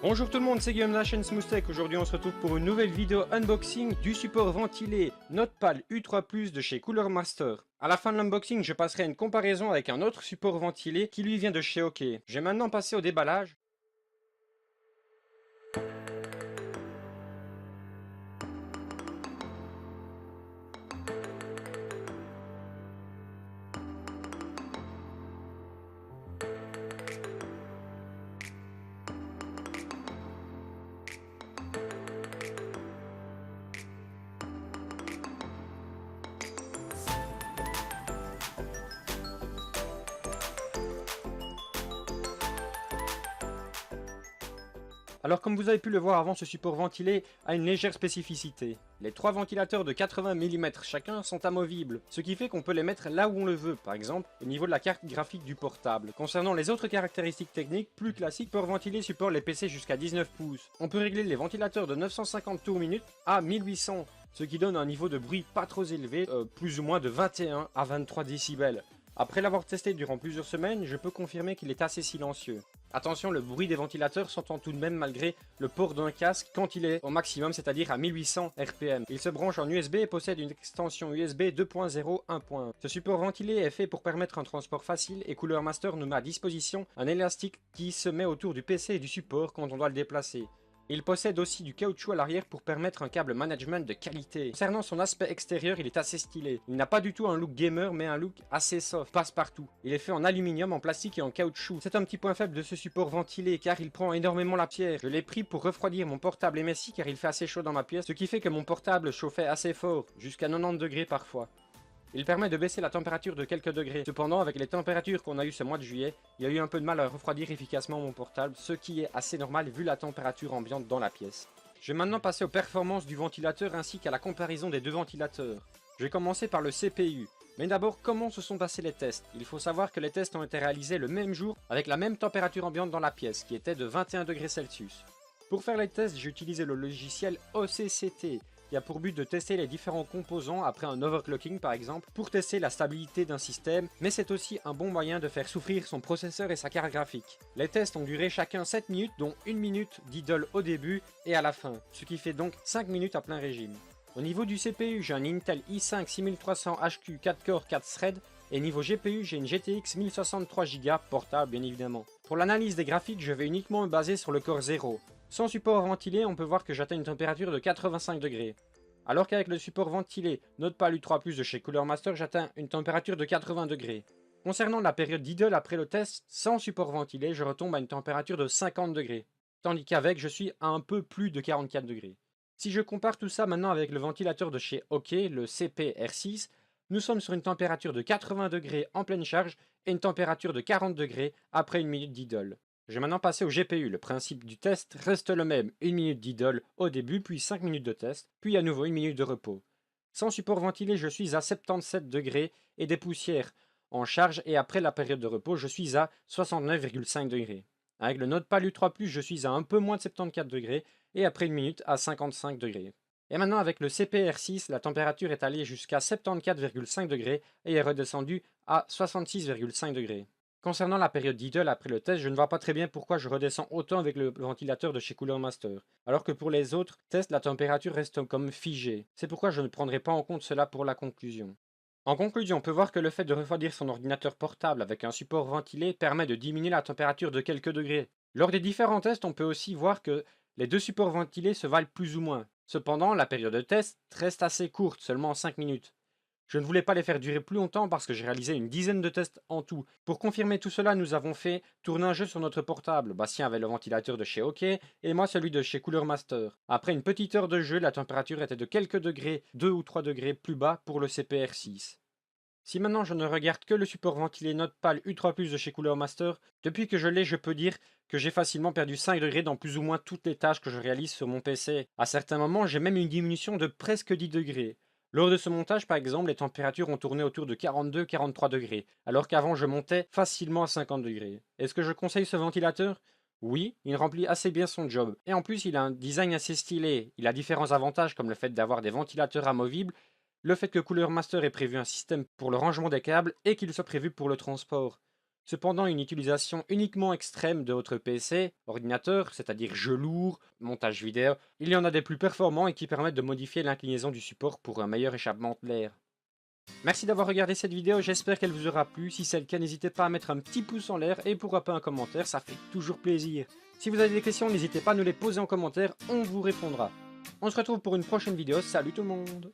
Bonjour tout le monde, c'est Guillaume Nash and Smooth Tech. Aujourd'hui on se retrouve pour une nouvelle vidéo unboxing du support ventilé Notepal U3 Plus de chez Cooler Master. A la fin de l'unboxing, je passerai une comparaison avec un autre support ventilé qui lui vient de chez OK. Je vais maintenant passer au déballage. Alors comme vous avez pu le voir avant, ce support ventilé a une légère spécificité. Les trois ventilateurs de 80 mm chacun sont amovibles, ce qui fait qu'on peut les mettre là où on le veut, par exemple au niveau de la carte graphique du portable. Concernant les autres caractéristiques techniques, plus classiques, le support ventilé supporte les PC jusqu'à 19 pouces. On peut régler les ventilateurs de 950 tours minute à 1800, ce qui donne un niveau de bruit pas trop élevé, plus ou moins de 21 à 23 décibels. Après l'avoir testé durant plusieurs semaines, je peux confirmer qu'il est assez silencieux. Attention, le bruit des ventilateurs s'entend tout de même malgré le port d'un casque quand il est au maximum, c'est-à-dire à 1800 RPM. Il se branche en USB et possède une extension USB 2.0 1.1. Ce support ventilé est fait pour permettre un transport facile et Cooler Master nous met à disposition un élastique qui se met autour du PC et du support quand on doit le déplacer. Il possède aussi du caoutchouc à l'arrière pour permettre un câble management de qualité. Concernant son aspect extérieur, il est assez stylé. Il n'a pas du tout un look gamer, mais un look assez soft, passe-partout. Il est fait en aluminium, en plastique et en caoutchouc. C'est un petit point faible de ce support ventilé, car il prend énormément la pierre. Je l'ai pris pour refroidir mon portable MSI, car il fait assez chaud dans ma pièce, ce qui fait que mon portable chauffait assez fort, jusqu'à 90 degrés parfois. Il permet de baisser la température de quelques degrés. Cependant, avec les températures qu'on a eues ce mois de juillet, il y a eu un peu de mal à refroidir efficacement mon portable, ce qui est assez normal vu la température ambiante dans la pièce. Je vais maintenant passer aux performances du ventilateur ainsi qu'à la comparaison des deux ventilateurs. Je vais commencer par le CPU. Mais d'abord, comment se sont passés les tests? Il faut savoir que les tests ont été réalisés le même jour avec la même température ambiante dans la pièce, qui était de 21 degrés Celsius. Pour faire les tests, j'ai utilisé le logiciel OCCT, qui a pour but de tester les différents composants après un overclocking par exemple, pour tester la stabilité d'un système, mais c'est aussi un bon moyen de faire souffrir son processeur et sa carte graphique. Les tests ont duré chacun 7 minutes, dont 1 minute d'idle au début et à la fin, ce qui fait donc 5 minutes à plein régime. Au niveau du CPU, j'ai un Intel i5 6300 HQ 4 core 4 threads, et niveau GPU, j'ai une GTX 1063 Go portable bien évidemment. Pour l'analyse des graphiques, je vais uniquement me baser sur le Core 0. Sans support ventilé, on peut voir que j'atteins une température de 85 degrés. Alors qu'avec le support ventilé Notepal U3 Plus de chez Cooler Master, j'atteins une température de 80 degrés. Concernant la période d'idle après le test, sans support ventilé, je retombe à une température de 50 degrés. Tandis qu'avec, je suis à un peu plus de 44 degrés. Si je compare tout ça maintenant avec le ventilateur de chez OK, le CP-R6, nous sommes sur une température de 80 degrés en pleine charge et une température de 40 degrés après une minute d'idle. Je vais maintenant passer au GPU. Le principe du test reste le même. 1 minute d'idle au début, puis 5 minutes de test, puis à nouveau 1 minute de repos. Sans support ventilé, je suis à 77 degrés et des poussières en charge, et après la période de repos, je suis à 69,5 degrés. Avec le Notepal U3 Plus, je suis à un peu moins de 74 degrés et après une minute à 55 degrés. Et maintenant avec le CPR6, la température est allée jusqu'à 74,5 degrés et est redescendue à 66,5 degrés. Concernant la période d'idle après le test, je ne vois pas très bien pourquoi je redescends autant avec le ventilateur de chez Cooler Master, alors que pour les autres tests, la température reste comme figée. C'est pourquoi je ne prendrai pas en compte cela pour la conclusion. En conclusion, on peut voir que le fait de refroidir son ordinateur portable avec un support ventilé permet de diminuer la température de quelques degrés. Lors des différents tests, on peut aussi voir que les deux supports ventilés se valent plus ou moins. Cependant, la période de test reste assez courte, seulement 5 minutes. Je ne voulais pas les faire durer plus longtemps parce que j'ai réalisé une dizaine de tests en tout. Pour confirmer tout cela, nous avons fait tourner un jeu sur notre portable. Bastien avait le ventilateur de chez OK et moi celui de chez Cooler Master. Après une petite heure de jeu, la température était de quelques degrés, 2 ou 3 degrés plus bas pour le CPR6. Si maintenant je ne regarde que le support ventilé Notepal U3 Plus de chez Cooler Master, depuis que je l'ai, je peux dire que j'ai facilement perdu 5 degrés dans plus ou moins toutes les tâches que je réalise sur mon PC. À certains moments, j'ai même une diminution de presque 10 degrés. Lors de ce montage, par exemple, les températures ont tourné autour de 42-43 degrés, alors qu'avant je montais facilement à 50 degrés. Est-ce que je conseille ce ventilateur? Oui, il remplit assez bien son job. Et en plus, il a un design assez stylé. Il a différents avantages comme le fait d'avoir des ventilateurs amovibles, le fait que Cooler Master ait prévu un système pour le rangement des câbles et qu'il soit prévu pour le transport. Cependant, une utilisation uniquement extrême de votre PC, ordinateur, c'est-à-dire jeux lourds, montage vidéo, il y en a des plus performants et qui permettent de modifier l'inclinaison du support pour un meilleur échappement de l'air. Merci d'avoir regardé cette vidéo, j'espère qu'elle vous aura plu. Si c'est le cas, n'hésitez pas à mettre un petit pouce en l'air et pourquoi pas un commentaire, ça fait toujours plaisir. Si vous avez des questions, n'hésitez pas à nous les poser en commentaire, on vous répondra. On se retrouve pour une prochaine vidéo, salut tout le monde!